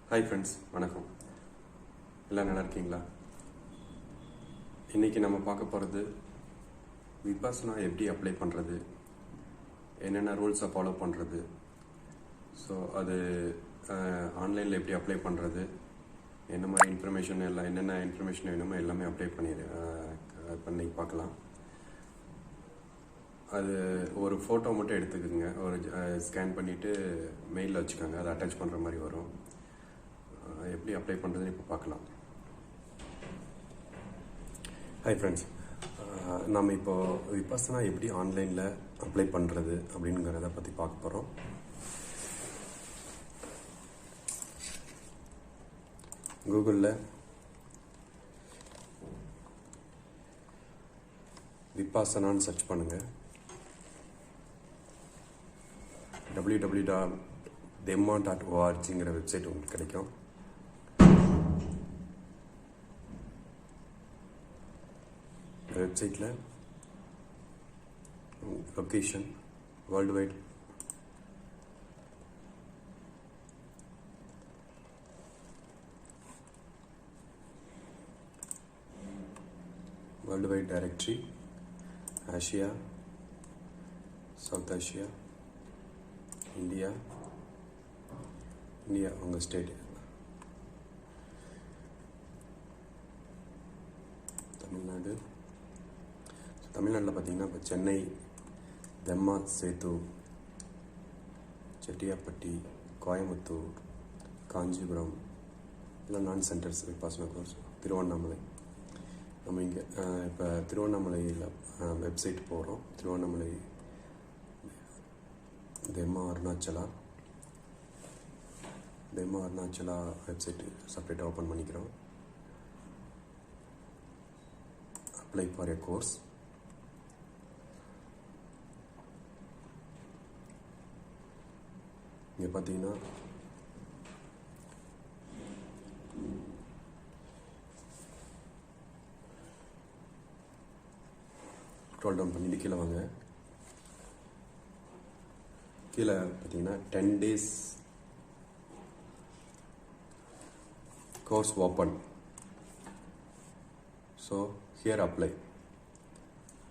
Hi friends, வணக்கம். எல்லாம் நல்லா இருக்கீங்களா? இன்றைக்கி நம்ம பார்க்க போகிறது விபாசனா எப்படி அப்ளை பண்ணுறது, என்னென்ன ரூல்ஸை ஃபாலோ பண்ணுறது, ஸோ அது ஆன்லைனில் எப்படி அப்ளை பண்ணுறது, என்ன மாதிரி இன்ஃபர்மேஷன் எல்லாம் என்னென்ன இன்ஃபர்மேஷன் வேணுமோ எல்லாமே அப்ளை பண்ணி பார்க்கலாம். அது ஒரு ஃபோட்டோ மட்டும் எடுத்துக்கோங்க, ஒரு ஸ்கேன் பண்ணிவிட்டு மெயிலில் வச்சுக்கோங்க, அதை அட்டாச் பண்ணுற மாதிரி வரும். எப்படி அப்ளை பண்ணுறதுன்னு இப்போ பார்க்கலாம். ஹாய் ஃப்ரெண்ட்ஸ், நம்ம இப்போது விபாசனா எப்படி ஆன்லைனில் அப்ளை பண்ணுறது அப்படிங்கிறத பற்றி பார்க்க போகிறோம். கூகுளில் விபாசனான்னு சர்ச் பண்ணுங்கள். www.demma.orgங்கிற வெப்சைட் உங்களுக்கு கிடைக்கும். இந்த வெப்சைட்டில் location world wide directory, Asia, south Asia, India உங்கள் ஸ்டேட், தமிழ்நாட்டில் பார்த்தீங்கன்னா இப்போ சென்னை, தெம்மா சேத்து, செட்டியாப்பட்டி, கோயம்புத்தூர், காஞ்சிபுரம் எல்லாம் நான் சென்டர்ஸ் விபாசனா கோர்ஸ். திருவண்ணாமலை, நம்ம இங்கே இப்போ திருவண்ணாமலையில் வெப்சைட் போகிறோம். திருவண்ணாமலை தெம்மா அருணாச்சலா வெப்சைட்டு செப்பரேட்டாக ஓப்பன் பண்ணிக்கிறோம். Apply for a course. இங்கே பார்த்தீங்கன்னா ஸ்க்ரோல் டவுன் பண்ணிட்டு கீழே வாங்க. கீழே பார்த்தீங்கன்னா 10 days course open. So here apply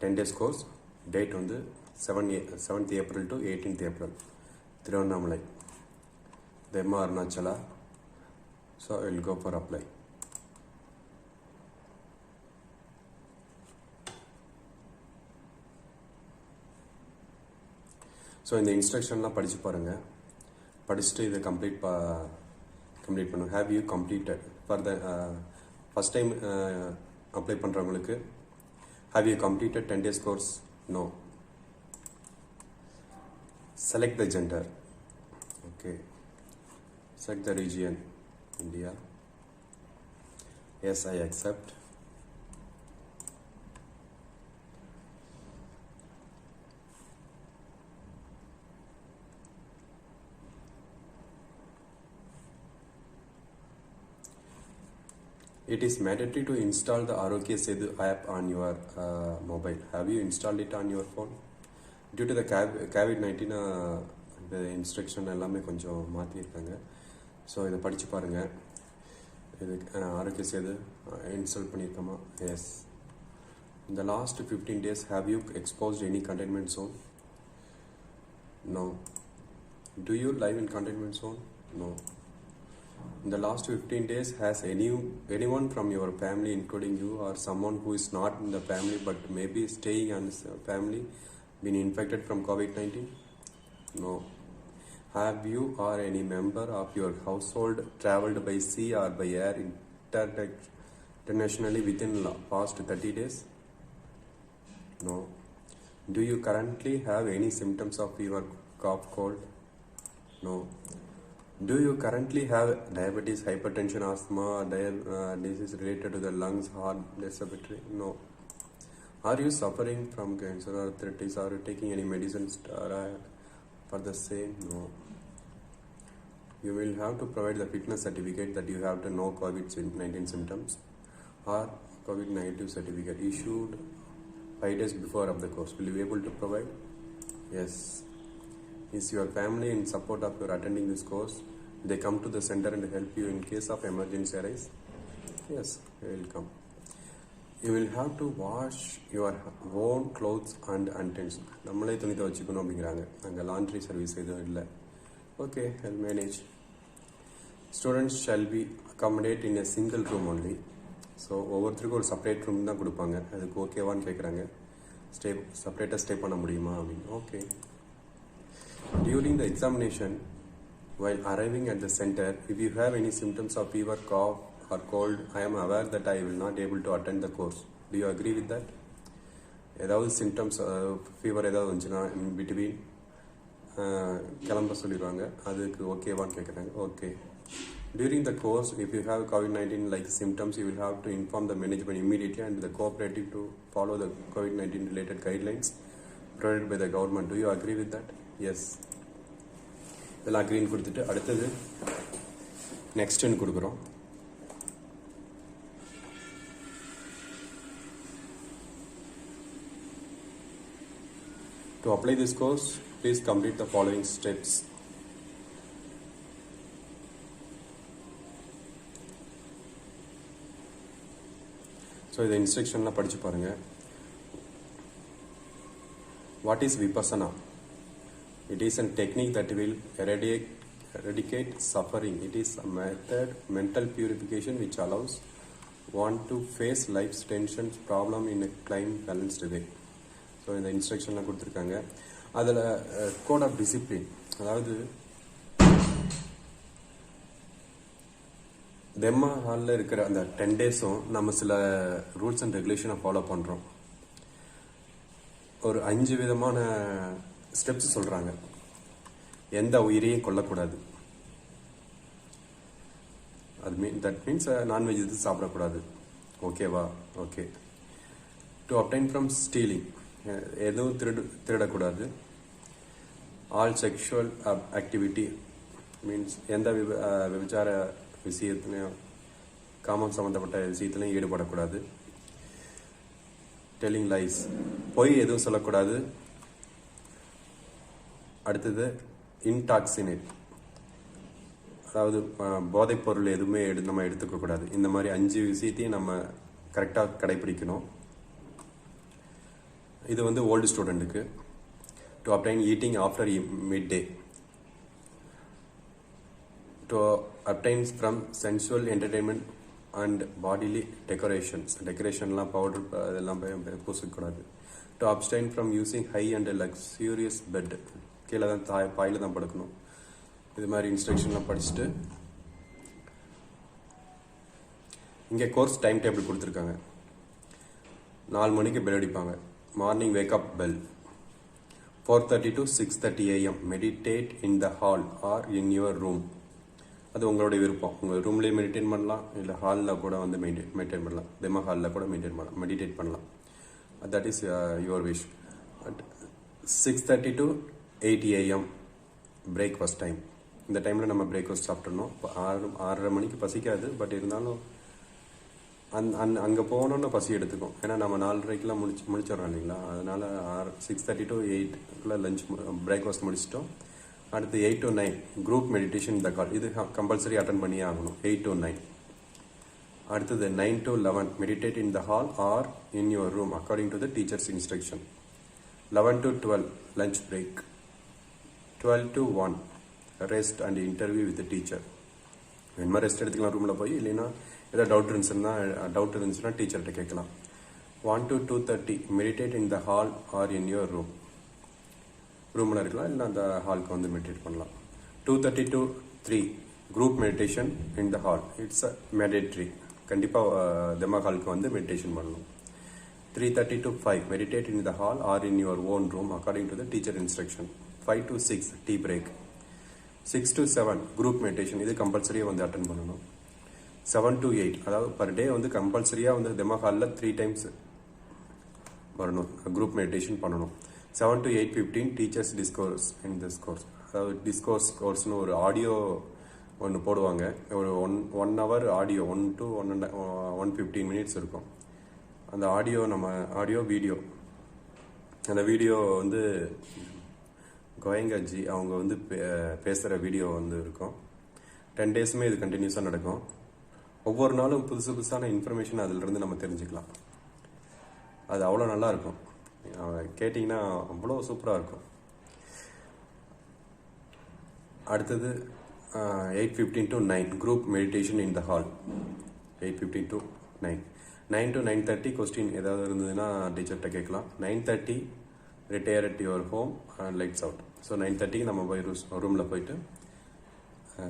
10 days course. Date வந்து 7th April to 18th April. Tiruvannamalai, Dhamma Arunachala. So I will go for apply. ஸோ இந்த இன்ஸ்ட்ரக்ஷன்லாம் படித்து பாருங்கள். படிச்சுட்டு இதை கம்ப்ளீட் பண்ணுங்கள். Have you completed for the first time apply பண்ணுறவங்களுக்கு have you completed 10 days course? No. Select the gender. Okay. Select the region, India. Yes, I accept. It is mandatory to install the Arogya Setu app on your mobile. Have you installed it on your phone? Due to the COVID-19 இந்த instruction எல்லாமே கொஞ்சம் மாற்றிருக்காங்க. So இதை படித்து பாருங்கள். இது Aarogya Setu install பண்ணியிருக்கோமா? S. இந்த last 15 days have you exposed any containment zone? No. Do you live in containment zone? No. In the last 15 days has anyone from your family, including you or someone who is not in the family but maybe staying on this family, been infected from COVID-19? No. Have you or any member of your household traveled by sea or by air internationally within past 30 days? No. Do you currently have any symptoms of your cough, cold? No. Do you currently have diabetes, hypertension, asthma, disease related to the lungs, heart, respiratory? No. Are you suffering from cancer or arthritis? Are you taking any medicines for the same? No. You will have to provide the fitness certificate that you have to know COVID-19 symptoms or COVID negative certificate issued 5 days before of the course. Will you be able to provide? Yes. Is your family in support of your attending this course? They come to the center and help you in case of emergency arise. Yes, they will come. You will have to wash your own clothes and utensils. நம்மளே துணி துவைச்சிக்கணும் அப்படிங்கிறாங்க. அங்கே laundry service எதுவும் இல்லை. Okay, I'll manage. Students shall be accommodated in a single room only. So ஒவ்வொருத்தருக்கும் ஒரு separate room தான் கொடுப்பாங்க. அதுக்கு ஓகேவான்னு கேட்குறாங்க. செப்பரேட்டாக ஸ்டே பண்ண முடியுமா அப்படின்னு. Okay. During the examination, while arriving at the center, if you have any symptoms of fever, cough or cold, I am aware that I will not able to attend the course. Do you agree with that? ஏதாவது symptoms fever ஏதாவது வந்துச்சுன்னா in between கிளம்ப சொல்லிடுவாங்க. அதுக்கு ஓகேவான்னு கேட்குறாங்க. Okay. During the course, if you have COVID-19 like symptoms, you will have to inform the management immediately and the cooperative to follow the COVID-19 related guidelines provided by the government. Do you agree with that? Yes. இதெல்லாம் அக்ரீன் கொடுத்துட்டு அடுத்தது நெக்ஸ்ட்னு கொடுக்குறோம். To apply this course, please complete the following steps. So இதை இன்ஸ்ட்ரக்ஷன்லாம் படித்து பாருங்கள். What is Vipassana? It is a technique that will eradicate suffering. It is a method, mental purification which allows one to face life's tensions, problem in a calm, balanced way. So இந்த இன்ஸ்ட்ரக்ஷன்லாம் கொடுத்துருக்காங்க. அதில் code of discipline, அதாவது தெம்மா ஹாலில் இருக்கிற அந்த 10 டேஸும் நம்ம சில rules and ரெகுலேஷனை follow பண்ணுறோம். ஒரு 5 விதமான ஸ்டெப்ஸ் சொல்கிறாங்க. எந்த உயிரையும் கொல்லக்கூடாது. தட் மீன்ஸ் நான்வெஜ் இது சாப்பிடக்கூடாது. ஓகேவா? Okay. To abstain from stealing, எதுவும் திருடக்கூடாது. ஆல் செக்ஷுவல் ஆக்டிவிட்டி மீன்ஸ் எந்த விபச்சார விஷயத்துலையும் காமம் சம்மந்தப்பட்ட விஷயத்துலையும் ஈடுபடக்கூடாது. டெல்லிங் லைஸ், பொய் எதுவும் சொல்லக்கூடாது. அடுத்தது இன்டாக்சினேட், அதாவது போதைப் பொருள் எதுவுமே நம்ம எடுத்துக்கக்கூடாது. இந்த மாதிரி 5 விஷயத்தையும் நம்ம கரெக்டாக கடைபிடிக்கணும். இது வந்து ஓல்டு ஸ்டூடெண்ட்டுக்கு. To abstain eating after midday, to abstain from sensual entertainment and bodily டெக்கரேஷன்லாம் பவுடர் இதெல்லாம் பூசக்கூடாது. To abstain from using high and luxurious bed, கீழே தான் பாயில் தான் படுக்கணும். இது மாதிரி இன்ஸ்ட்ரக்ஷன்லாம் படிச்சுட்டு இங்கே கோர்ஸ் டைம் டேபிள் கொடுத்துருக்காங்க. 4 மணிக்கு பெல் அடிப்பாங்க. Morning wake up bell. 4:30 to 6:30 AM meditate in the hall or in your room. அது உங்களுடைய விருப்பம். உங்கள் ரூம்லேயே மெடிடேட் பண்ணலாம், இல்லை ஹாலில் கூட வந்து மெயின்டைன் பண்ணலாம். தெம்மா ஹாலில் கூட மெடிடேட் பண்ணலாம். That is your wish. 6:30 to 8 AM breakfast time. இந்த டைமில் நம்ம பிரேக்ஃபாஸ்ட் சாப்பிட்றணும். இப்போ 6:30 மணிக்கு பசிக்காது, பட் இருந்தாலும் அங்கே போகணுன்னு பசி எடுத்துக்கும். ஏன்னா நம்ம 4:30க்கெலாம் முடிச்சிடறோம் இல்லைங்களா. அதனால் 6:30 to 8 லஞ்ச் பிரேக்ஃபாஸ்ட் முடிச்சிட்டோம். அடுத்து 8 to 9 குரூப் மெடிடேஷன் இந்த கால். இது கம்பல்சரி அட்டன் பண்ணியே ஆகணும். 8 to 9. அடுத்தது 9 to 11 meditate in the hall or in your room according to the teachers instruction. 11 to 12 lunch break. 12 to 1 rest and interview with teacher. வேணுமா rest எடுத்துக்கலாம் ரூமில் போய், இல்லைன்னா ஏதாவது டவுட் இருந்துச்சுன்னா டீச்சர்கிட்ட கேட்கலாம். 1 to 2:30 meditate in the hall or in your room. ரூமில் இருக்கலாம், இல்லை அந்த ஹாலுக்கு வந்து மெடிடேட் பண்ணலாம். 2:30 to 3 group meditation in the hall. It's a mandatory. கண்டிப்பாக தெம்மா ஹாலுக்கு வந்து மெடிடேஷன் பண்ணணும். 3:30 to 5 meditate in the hall or in your own room according to the teacher instruction. 5 to 6 tea break. 6 to 7 group meditation. இது கம்பல்சரியாக வந்து attend பண்ணணும். 7 to 8 அதாவது பர் டே வந்து கம்பல்சரியாக வந்து தெம்மா ஹாலில் 3 times வரணும், குரூப் மெடிடேஷன் பண்ணணும். 7 to 8:15 teachers discourse in this course. அதாவது டிஸ்கோர்ஸ் கோர்ஸ்னு ஒரு ஆடியோ ஒன்று போடுவாங்க. ஒரு 1 hour ஆடியோ, 1 to 1:15 minutes இருக்கும். அந்த ஆடியோ வீடியோ, அந்த வீடியோ வந்து கோயங்காஜி அவங்க வந்து பேசுகிற வீடியோ வந்து இருக்கும். 10 டேஸுமே இது கண்டினியூஸாக நடக்கும். ஒவ்வொரு நாளும் புதுசு புதுசான இன்ஃபர்மேஷன் அதிலிருந்து நம்ம தெரிஞ்சுக்கலாம். அது அவ்வளோ நல்லா இருக்கும். கேட்டிங்கன்னா அவ்வளோ சூப்பராக இருக்கும். அடுத்தது 8:15 to 9 group meditation in the hall. 8:15 to 9. 9 to 9:30 question ஏதாவது இருந்ததுன்னா டீச்சர்கிட்ட கேட்கலாம். 9:30 retire at your home and lights out. So 9:30 நம்ம போய் ரூமில் போயிட்டு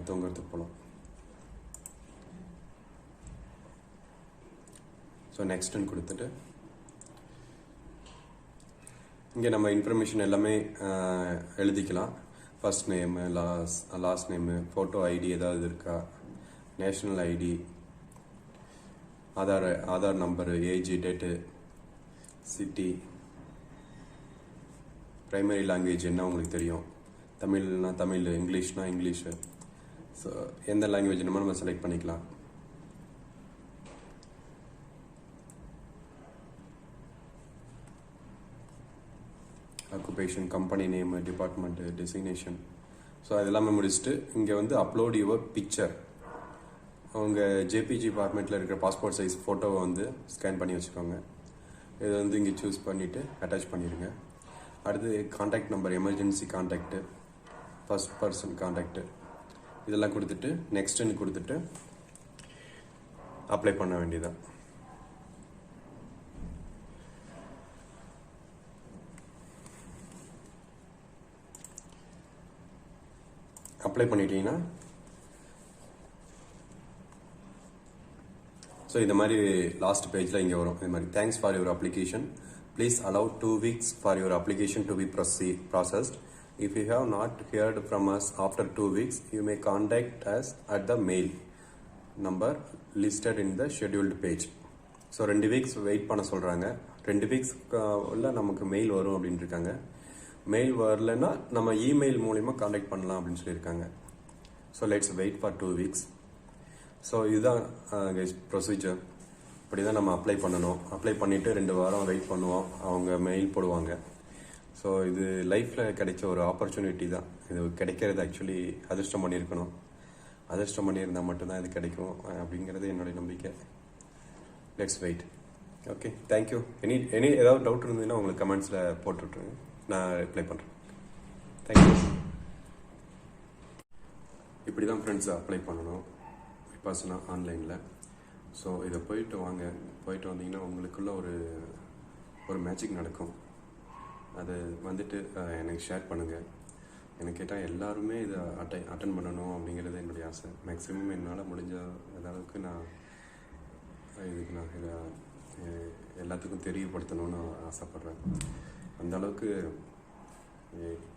தூங்குறதுக்கு போகலாம். ஸோ நெக்ஸ்ட்டுன்னு கொடுத்துட்டு இங்கே நம்ம இன்ஃபர்மேஷன் எல்லாமே எழுதிக்கலாம். First name, last name, photo ID ஏதாவது இருக்கா, national ID, Aadhaar number, age, date, city, primary language என்ன உங்களுக்கு தெரியும், தமிழ்னா தமிழ், இங்கிலீஷ்னா இங்கிலீஷு. ஸோ எந்த லாங்குவேஜ் நம்ம செலக்ட் பண்ணிக்கலாம். Occupation, company name, department, designation. So அதெல்லாமே முடிச்சுட்டு இங்கே வந்து அப்லோட் யுவர் பிக்சர். உங்கள் ஜேபிஜி ஃபார்மேட்டில் இருக்கிற பாஸ்போர்ட் சைஸ் ஃபோட்டோவை வந்து ஸ்கேன் பண்ணி வச்சுக்கோங்க. இதை வந்து இங்கே சூஸ் பண்ணிவிட்டு அட்டாச் பண்ணிடுங்க. அடுத்து contact number, emergency contact, first person contact இதெல்லாம் கொடுத்துட்டு நெக்ஸ்ட்டுன்னு கொடுத்துட்டு அப்ளை பண்ண வேண்டியதான். அப்ளை பண்ணிட்டீங்கன்னா ஸோ இந்த மாதிரி லாஸ்ட் பேஜில் இங்கே வரும். இது மாதிரி thanks for your application, please allow 2 weeks for your application to be processed. If you have not heard from us after 2 weeks you may contact us at the mail number listed in the scheduled page. So 2 weeks wait பண்ண சொல்கிறாங்க. 2 weeks உள்ள நமக்கு mail வரும் அப்படின்னு இருக்காங்க. Mail வரலன்னா நம்ம email மூலிமா காண்டாக்ட் பண்ணலாம் அப்படின்னு சொல்லியிருக்காங்க. So let's wait for 2 weeks. So இதுதான் ப்ரொசீஜர். இப்படி தான் நம்ம அப்ளை பண்ணணும். அப்ளை பண்ணிவிட்டு 2 வாரம் வெயிட் பண்ணுவோம், அவங்க மெயில் போடுவாங்க. ஸோ இது லைஃப்பில் கிடைச்ச ஒரு ஆப்பர்ச்சுனிட்டி தான். இது கிடைக்கிறது ஆக்சுவலி அதிர்ஷ்டம் பண்ணியிருக்கணும். அதிர்ஷ்டம் பண்ணியிருந்தால் மட்டும்தான் இது கிடைக்கும் அப்படிங்கிறது என்னுடைய நம்பிக்கை. Let's wait. Okay, thank you. Any ஏதாவது டவுட் இருந்ததுன்னா உங்களுக்கு கமெண்ட்ஸில் போட்டுவிட்ருங்க, நான் ரிப்ளை பண்ணுறேன். தேங்க்யூ. இப்படி தான் ஃப்ரெண்ட்ஸ் அப்ளை பண்ணணும் விபாசனா ஆன்லைனில். ஸோ இதை போயிட்டு வாங்க. போயிட்டு வந்தீங்கன்னா உங்களுக்குள்ள ஒரு மேஜிக் நடக்கும். அது வந்துட்டு எனக்கு ஷேர் பண்ணுங்கள். எனக்கு கேட்டால் எல்லாருமே இதை அட்டன் பண்ணணும் அப்படிங்கிறது என்னுடைய ஆசை. மேக்ஸிமம் என்னால் முடிஞ்ச அளவுக்கு நான் இதை எல்லாத்துக்கும் தெரியப்படுத்தணும்னு ஆசைப்பட்றேன். அந்த அளவுக்கு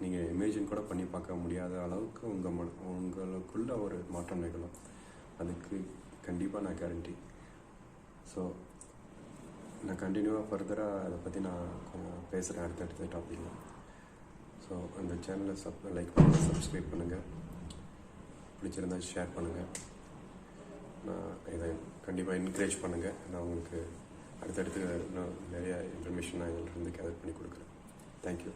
நீங்கள் இமேஜின் கூட பண்ணி பார்க்க முடியாத அளவுக்கு உங்களுக்குள்ள ஒரு மாற்றம் நிகழும். அதுக்கு கண்டிப்பாக நான் கேரண்டி. ஸோ நான் கண்டினியூவாக ஃபர்தராக அதை பற்றி நான் பேசுகிறேன் அடுத்தடுத்த டாப்பிக்கில். ஸோ அந்த சேனலை லைக் பண்ணுங்கள், சப்ஸ்கிரைப் பண்ணுங்கள், பிடிச்சிருந்தால் ஷேர் பண்ணுங்கள். நான் இதை கண்டிப்பாக என்கரேஜ் பண்ணுங்கள். நான் உங்களுக்கு அடுத்தடுத்து நிறைய இன்ஃபர்மேஷன் நான் இதிலிருந்து கேதர் பண்ணி கொடுக்குறேன். தேங்க்யூ.